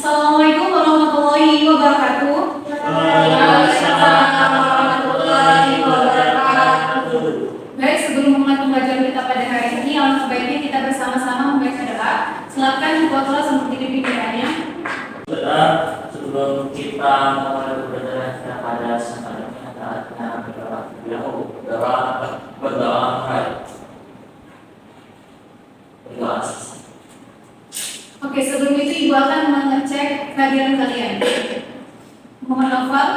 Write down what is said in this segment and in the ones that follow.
Assalamualaikum warahmatullahi wabarakatuh. Waalaikumsalam warahmatullahi wabarakatuh. Baik, sebelum memulai pembelajaran kita pada hari ini, alangkah baiknya kita bersama-sama membaca doa. Silakan ikhwatullah seperti di pikirannya. Sebelum kita mulai belajar kita pada saatnya berdoa. Oke, sebelum itu Ibu akan mengecek kehadiran kalian. Muhammad Novel,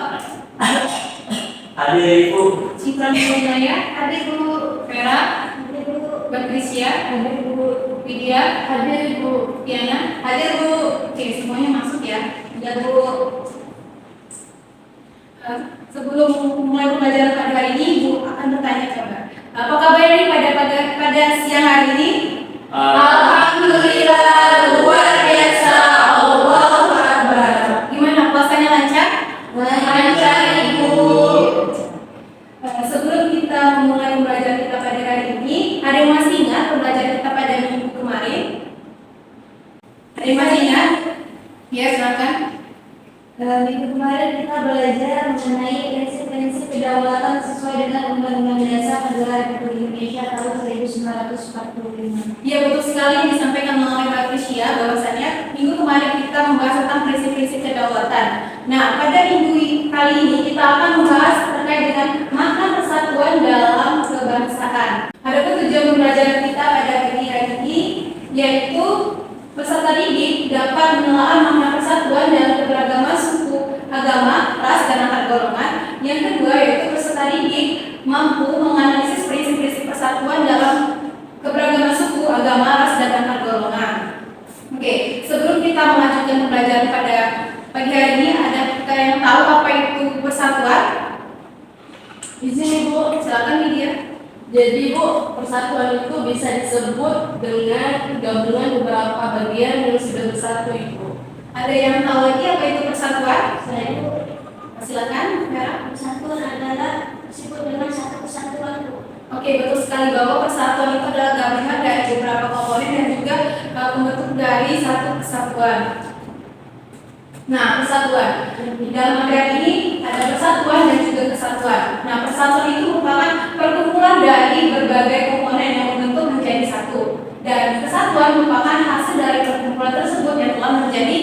hadir Ibu. Citra Nurjaya, hadir Bu. Vera, hadir Bu. Patricia, hadir Bu. Widya, hadir Bu. Tiana, hadir Bu. Oke, semuanya masuk ya. Hadir Bu. Sebelum mulai pembelajaran pada hari ini, Ibu akan bertanya coba. Apa kabar ini pada siang hari ini? Alhamdulillah, luar biasa. Allahu Akbar. Gimana, puasanya lancar? Lancar Ibu. Sebelum kita memulai pembelajaran kita pada hari ini, ada yang masih ingat pembelajaran kita pada minggu kemarin? Ada yang masih ingat? Ya, silakan. Minggu kemarin kita belajar mengenai prinsip-prinsip kedaulatan sesuai dengan Undang-Undang Dasar Negara Republik Indonesia tahun 1945. Ya, betul sekali yang disampaikan oleh Patricia bahwasanya minggu kemarin kita membahas tentang prinsip-prinsip kedaulatan. Nah, pada minggu kali ini kita akan membahas terkait dengan makna persatuan dalam kebangsaan. Adapun tujuan pembelajaran kita pada hari ini yaitu peserta didik dapat menelaah makna persatuan dalam keberagaman suku, agama, ras, dan antar golongan. Yang kedua yaitu peserta didik mampu menganalisis prinsip-prinsip persatuan dalam keberagaman suku, agama, ras, dan antar golongan. Oke, sebelum kita melanjutkan pembelajaran pada pagi hari ini, ada yang tahu apa itu persatuan? Izin Ibu, Silakan Widya. jadi Bu, persatuan itu bisa disebut dengan gabungan beberapa bagian yang sudah bersatu Ibu. Ada yang tahu lagi apa itu persatuan? Selain itu, Silakan, Vera. persatuan adalah disebut dengan satu kesatuan Bu. Oke, betul sekali bahwa persatuan itu adalah gabungan dari beberapa komponen dan juga membentuk dari satu kesatuan. Nah, persatuan. Di dalam materi ini ada persatuan dan juga kesatuan. Nah, persatuan itu merupakan perkumpulan dari berbagai komponen yang membentuk menjadi satu. Dan kesatuan merupakan hasil dari perkumpulan tersebut yang telah menjadi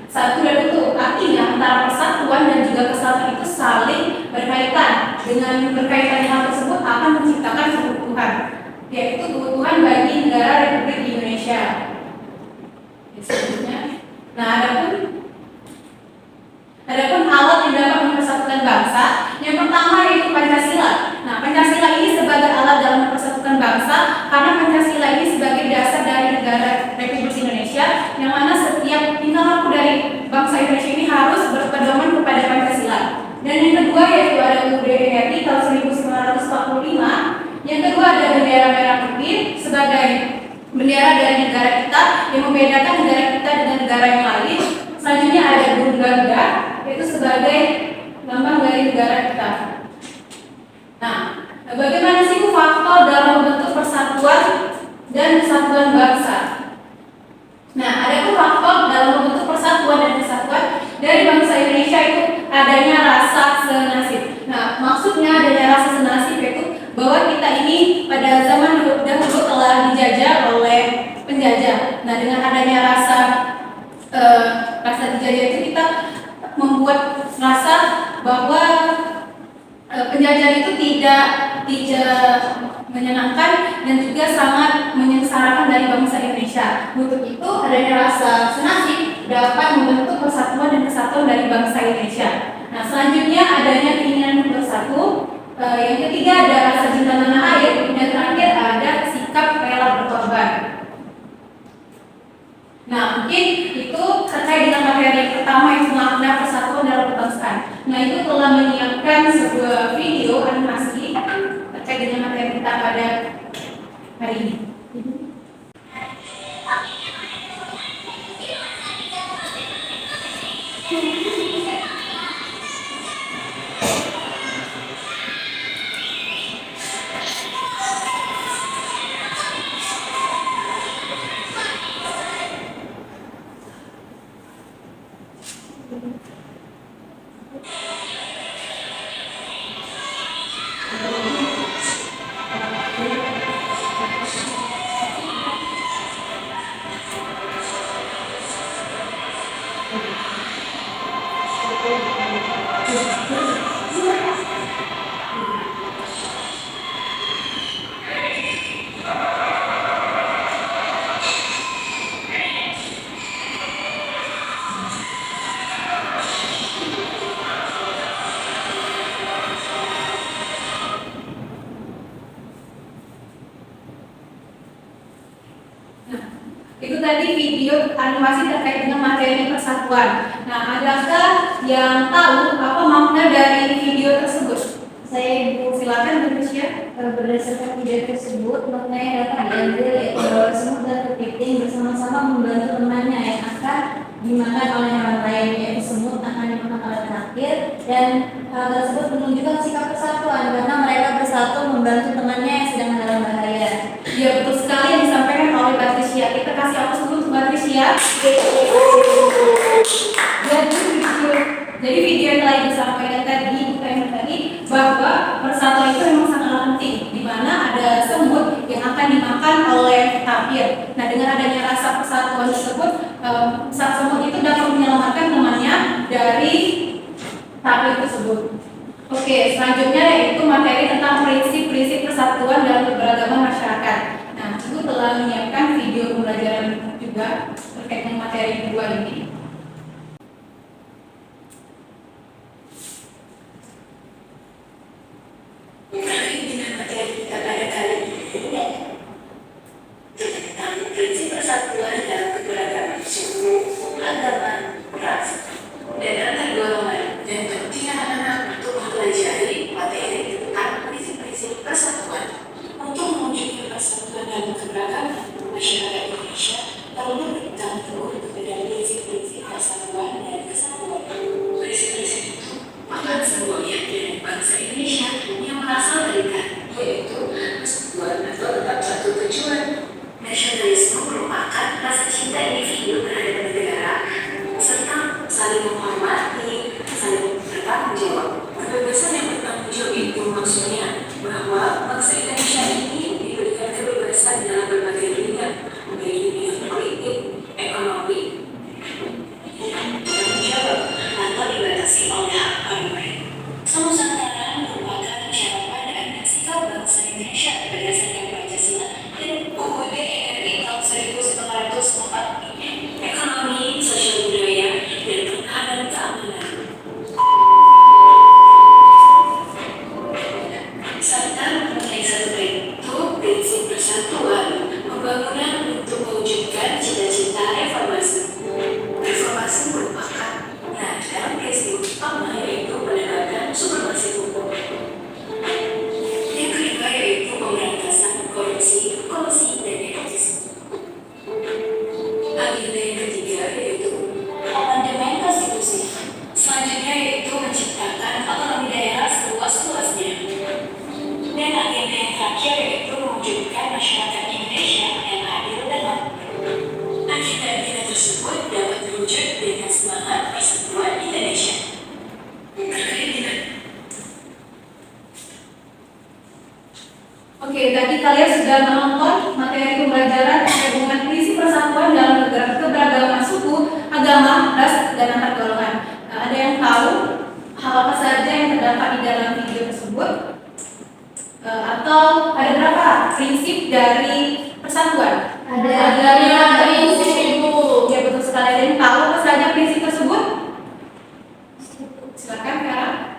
satu dan utuh. Artinya antara persatuan dan juga kesatuan itu saling berkaitan. Dengan berkaitannya hal tersebut akan menciptakan keutuhan, yaitu keutuhan bagi negara Republik Indonesia. Selanjutnya, nah adapun alat yang dapat mempersatukan bangsa, yang pertama yaitu Pancasila. Nah, Pancasila ini sebagai alat dalam mempersatukan bangsa karena Pancasila ini sebagai dasar dari negara Republik Indonesia, yang mana setiap tingkah laku dari bangsa Indonesia ini harus berpedoman kepada Pancasila. Dan yang kedua yaitu ada UUD RI tahun 1945. Yang kedua ada bendera merah putih sebagai bendera dari negara kita yang membedakan negara kita dengan negara yang lain. Selanjutnya ada burung Garuda yaitu sebagai lambang dari negara kita. Nah, bagaimana sih faktor dalam membentuk persatuan dan kesatuan bangsa? Nah, ada faktor dalam membentuk persatuan dan kesatuan dari bangsa Indonesia itu adanya rasa senasib. Nah, maksudnya adanya rasa senasib yaitu bahwa kita ini pada zaman dahulu telah dijajah oleh penjajah. Nah, dengan adanya rasa dijajah itu kita membuat rasa bahwa penjajah itu tidak menyenangkan dan juga sangat menyengsarakan dari bangsa Indonesia. Untuk itu adanya rasa senasib dapat membentuk persatuan dan kesatuan dari bangsa Indonesia. Nah, selanjutnya adanya keinginan bersatu. Yang ketiga ada rasa cinta tanah air, dan terakhir ada sikap rela berkorban. Nah, mungkin itu terkait dengan materi yang pertama yang makna persatuan dalam kebangsaan. Nah, itu telah menyiapkan sebuah video animasi terkait dengan materi kita pada hari ini. Itu tadi video animasi terkait dengan materi persatuan. Nah, adakah yang tahu apa makna dari video tersebut? Saya Ibu Silakan Bu Rizya. berdasarkan video tersebut, maknanya dapat diambil yaitu bahwa semut dan kepiting bersama-sama membantu temannya yang akan dimakan oleh orang lain, yaitu semut akan dimakan oleh terakhir, dan hal tersebut menunjukkan sikap persatuan karena mereka bersatu membantu temannya yang sedang dalam bahaya. Ya, betul sekali yang disampaikan oleh Mbak Trisya. Kita kasih aplaus dulu untuk Mbak Trisya. Jadi video yang telah disampaikan tadi bahwa persatuan itu memang sangat penting, di mana ada semut yang akan dimakan oleh tapir. Nah, dengan adanya rasa persatuan tersebut, saat semut itu dapat menyelamatkan temannya dari tapir tersebut. Oke, selanjutnya yaitu materi tentang prinsip-prinsip persatuan dalam keberagaman masyarakat. Nah, Ibu telah menyiapkan video pembelajaran juga terkait dengan materi kedua ini. Terkait dengan materi kita pada kali ini tentang prinsip persatuan dalam keberagaman suku, agama, ras, dan antar golongan, dan penting anak-anak untuk mempelajari materi tentang prinsip-prinsip persatuan untuk mewujudkan persatuan dalam keberagaman masyarakat Indonesia perlu berpegang teguh kepada prinsip-prinsip persatuan dan kesatuan. Prinsip-prinsip itu merupakan simbolnya dari bangsa Indonesia yang berasal dari kata, yaitu persatuan atau tetap satu tujuan. Nasionalisme merupakan rasa cinta individu terhadap negara serta saling menghormati, saling bertanggung jawab. Kebebasan yang bertanggung jawab itu maksudnya bahwa bangsa Indonesia ini diberikan kebebasan dalam berbagai bidang, baik di bidang politik, ekonomi, tanggung jawab, atau dibatasi oleh hak orang lain. Nusantara merupakan ucapan dan sikap bangsa Indonesia berdasarkan Pancasila dan UUD RI tahun 1945, ekonomi, sosial budaya, dan pertahanan keamanan. Serta mempunyai satu prinsip persatuan, pembangunan untuk mewujudkan cita-cita reformasi. Reformasi merupakan dalam prinsip utama yaitu menegakkan supremasi hukum. Yang kedua yaitu pemberantasan korupsi, kolusi, dan nepotisme. Agenda yang ketiga yaitu amandemen konstitusi. Selanjutnya yaitu menciptakan otonomi daerah seluas-luasnya. Dan agenda yang terakhir yaitu mewujudkan masyarakat Indonesia yang adil dan makmur. Agenda-agenda tersebut dapat terwujud dengan semangat persatuan Indonesia. Terkait dengan Oke, tadi kalian sudah menonton materi pembelajaran terkait dengan prinsip persatuan dalam keberagaman suku, agama, ras, dan antar golongan. Nah, ada yang tahu hal apa saja yang terdapat di dalam video tersebut? Atau ada berapa prinsip dari persatuan? Ada prinsip, Ibu. Ya, betul sekali. Ada yang tahu apa saja prinsip tersebut? Silakan, Kara.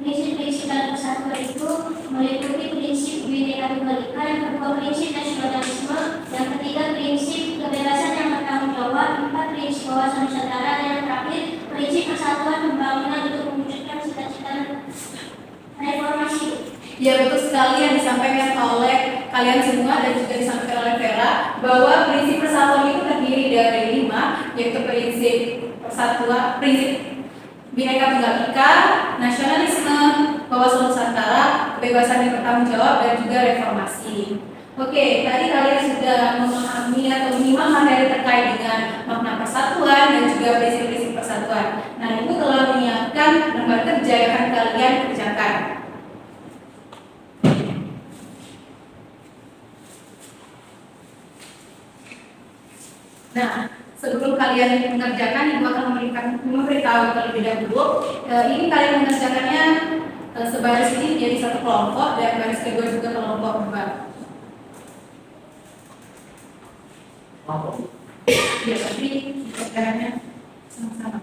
prinsip-prinsip dalam persatuan itu meliputi prinsip Bhinneka Tunggal Ika, yang kedua prinsip nasionalisme, yang ketiga prinsip kebebasan yang bertanggung jawab, empat prinsip wawasan Nusantara, dan yang terakhir prinsip persatuan pembangunan untuk mewujudkan cita-cita reformasi. Ya, betul sekali yang disampaikan oleh kalian semua dan juga disampaikan oleh Vera bahwa prinsip persatuan itu terdiri dari 5, yaitu prinsip persatuan, prinsip Bhinneka Tunggal Ika, nasionalisme, wawasan Nusantara, kebebasan yang bertanggung jawab, dan juga reformasi. Oke, tadi kalian sudah memahami atau menyimak materi terkait dengan makna persatuan dan juga prinsip-prinsip persatuan. Nah, Ibu telah menyiapkan lembar kerja yang akan kalian kerjakan. Nah, sebelum kalian mengerjakan, Ibu akan memberitahu terlebih dahulu. Ini kalian mengerjakannya sebaris ini jadi satu kelompok, dan baris kedua juga kelompok 4. Ya, tapi kerjaannya sama-sama.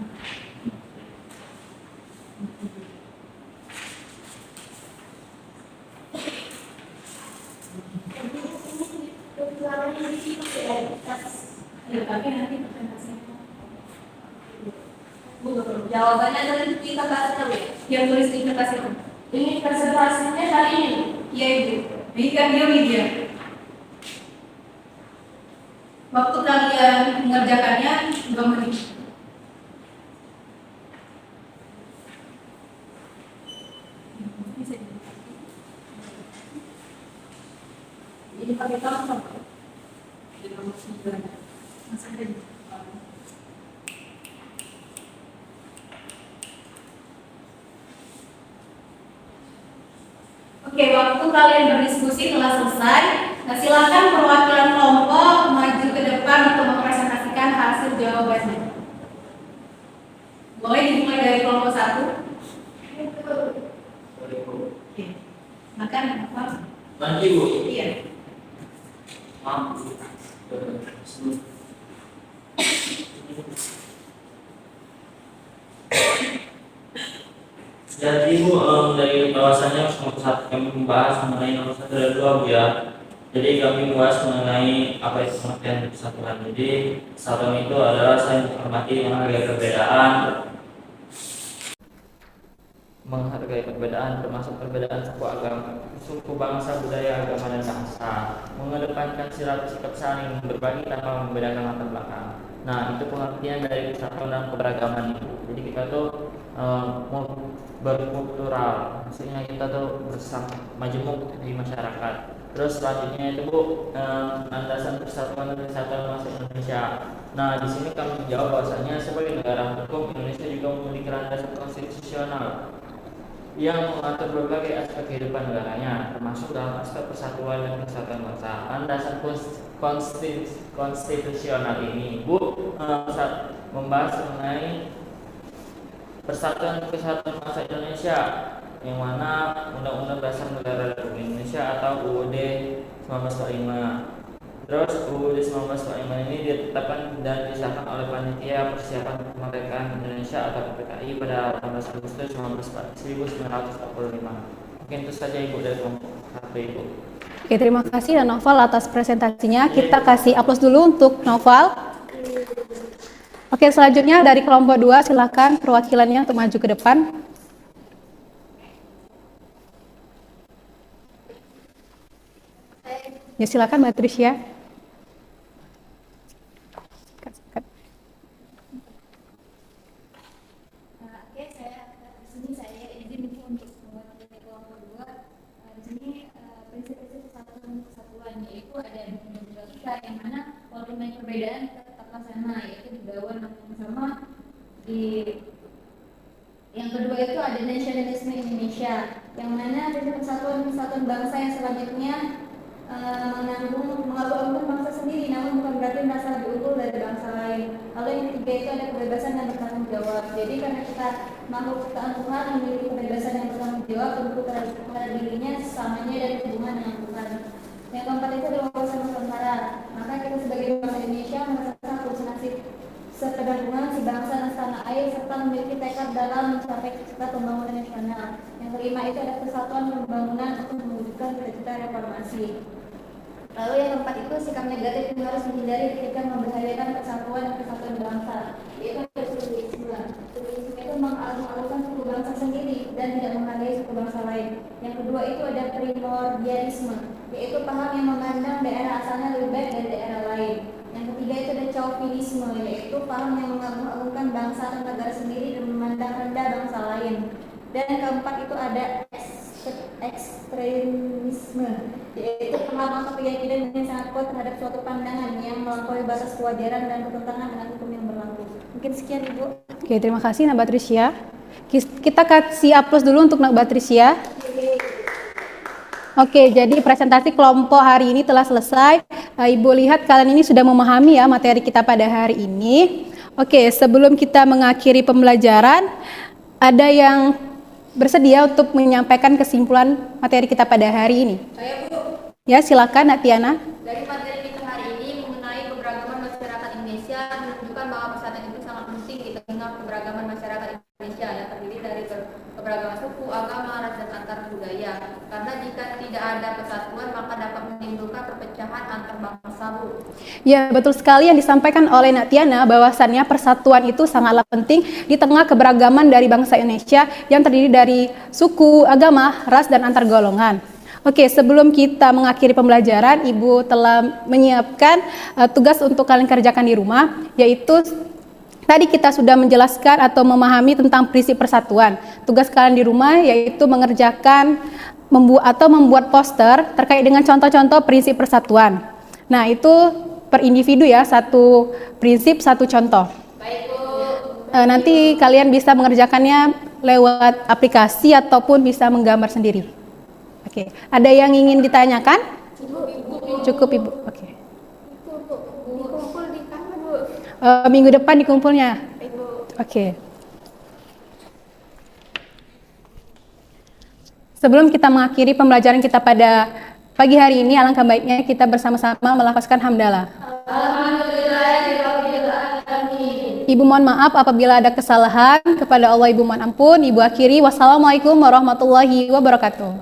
Ya, tapi nanti presentasinya. Bu, Jawabannya dari kita bahas dulu ya. yang tulis di kertas itu. Ini presentasinya kali ini. Iya ibu. Ini kan dia media. Waktu kalian mengerjakannya 2 menit. Jadi pakai contoh. Di nomor 9. Masih ada di Oke, waktu kalian berdiskusi telah selesai. Nah, silakan perwakilan kelompok maju ke depan untuk mempresentasikan hasil jawabannya. Boleh dimulai dari kelompok 1. Oke. Makan apa? Nanti Bu. Iya. Maaf. Jadi Bu, dari bahwasannya saat kami membahas mengenai nomor 1 dan 2 Bu ya. Jadi kami membahas mengenai apa itu pengertian persatuan. Jadi persatuan itu adalah saling menghargai perbedaan termasuk perbedaan suku agama, suku bangsa, budaya, agama dan bangsa, mengedepankan sikap saling berbagi tanpa membedakan latar belakang. Nah, itu pengertian dari persatuan dan keberagaman itu. Jadi kita tuh berkultural, maksudnya kita tuh bersama majemuk di masyarakat. Terus selanjutnya itu Bu, landasan persatuan dan kesatuan bangsa Indonesia. Nah, di sini kami menjawab bahwasanya sebagai negara hukum, Indonesia juga memiliki landasan konstitusional yang mengatur berbagai aspek kehidupan negaranya, termasuk dalam aspek persatuan dan kesatuan bangsa. Landasan konstitusional ini, Bu, saat membahas mengenai persatuan dan kesatuan bangsa Indonesia, yang mana Undang-Undang Dasar Negara Republik Indonesia atau UUD 1945. Terus UUD 1945 ini ditetapkan dan disahkan oleh Panitia Persiapan Kemerdekaan Indonesia atau PPKI pada 18 Agustus 1945. Mungkin itu saja Ibu dari kelompok 1 Ibu. Oke, terima kasih Noval atas presentasinya. Kita kasih aplaus dulu untuk Noval. Oke, selanjutnya dari kelompok 2 silakan perwakilannya untuk maju ke depan. Ya, silakan Mbak Trisya. Oke, saya izin untuk mewakili kelompok 2. Di sini prinsip-prinsip kesatuan yaitu ada dua kita yang mana walaupun banyak perbedaan tetaplah sama, yaitu dibawa sama di yang kedua itu ada nasionalisme Indonesia, yang mana prinsip kesatuan bangsa yang selanjutnya mengagungkan bangsa sendiri, namun bukan berarti merasa lebih unggul dari bangsa lain. Lalu yang ketiga itu ada kebebasan dan bertanggung jawab. Jadi karena kita makhluk ciptaan Tuhan memiliki kebebasan yang bertanggung jawab tentu terhadap dirinya, sesamanya dan hubungan dengan Tuhan. Yang keempat itu adalah wawasan nusantara. Maka kita sebagai bangsa Indonesia merasakan nasib sekedarungan si bangsa dan tanah air serta memiliki tekad dalam mencapai cita pembangunan nasional. Yang kelima itu ada kesatuan pembangunan untuk mewujudkan cita-cita reformasi. Lalu yang keempat itu sikap negatif yang harus dihindari ketika membahayakan persatuan dan kesatuan bangsa, yaitu nasionalisme. Nasionalisme itu mengalahkan suku bangsa sendiri dan tidak menghargai suku bangsa lain. Yang kedua itu ada primordialisme, yaitu paham yang memandang daerah asalnya lebih baik dari daerah lain. Yang ketiga itu ada chauvinisme, yaitu paham yang mengagung-agungkan bangsa atau negara sendiri dan memandang rendah bangsa lain. Dan yang keempat itu ada ekstremisme, yaitu paham atau keyakinan yang sangat kuat terhadap suatu pandangan yang melampaui batas kewajaran dan bertentangan dengan hukum yang berlaku. Mungkin sekian Ibu. Oke, terima kasih Mbak Trisya. Kita kasih aplaus dulu untuk Mbak Trisya. Oke, jadi presentasi kelompok hari ini telah selesai. Ibu lihat kalian ini sudah memahami ya materi kita pada hari ini. Oke, sebelum kita mengakhiri pembelajaran, ada yang bersedia untuk menyampaikan kesimpulan materi kita pada hari ini? Saya Bu. Ya, silakan Nak Tiana. Dari materi kita hari ini mengenai keberagaman masyarakat Indonesia menunjukkan bahwa persatuan itu sangat penting di tengah keberagaman masyarakat Indonesia yang terdiri dari beberapa keberagaman suku, agama, ras, dan antar budaya. Karena jika tidak ada persatuan, maka dapat menimbulkan perpecahan antar bangsa, Bu. Ya, betul sekali yang disampaikan oleh Nak Tiana, bahwasannya persatuan itu sangatlah penting di tengah keberagaman dari bangsa Indonesia yang terdiri dari suku, agama, ras, dan antar golongan. Oke, sebelum kita mengakhiri pembelajaran, Ibu telah menyiapkan tugas untuk kalian kerjakan di rumah, yaitu tadi kita sudah menjelaskan atau memahami tentang prinsip persatuan. Tugas kalian di rumah yaitu mengerjakan membuat poster terkait dengan contoh-contoh prinsip persatuan. Nah, itu per individu ya, satu prinsip, satu contoh. Baik, Bu. Nanti kalian bisa mengerjakannya lewat aplikasi ataupun bisa menggambar sendiri. Oke, ada yang ingin ditanyakan? Cukup, Ibu. Oke. Dikumpul di kamar, Bu. Minggu depan dikumpulnya. Oke. Sebelum kita mengakhiri pembelajaran kita pada pagi hari ini, alangkah baiknya kita bersama-sama melafazkan hamdalah. Ibu mohon maaf apabila ada kesalahan, kepada Allah Ibu mohon ampun. Ibu akhiri, wassalamualaikum warahmatullahi wabarakatuh.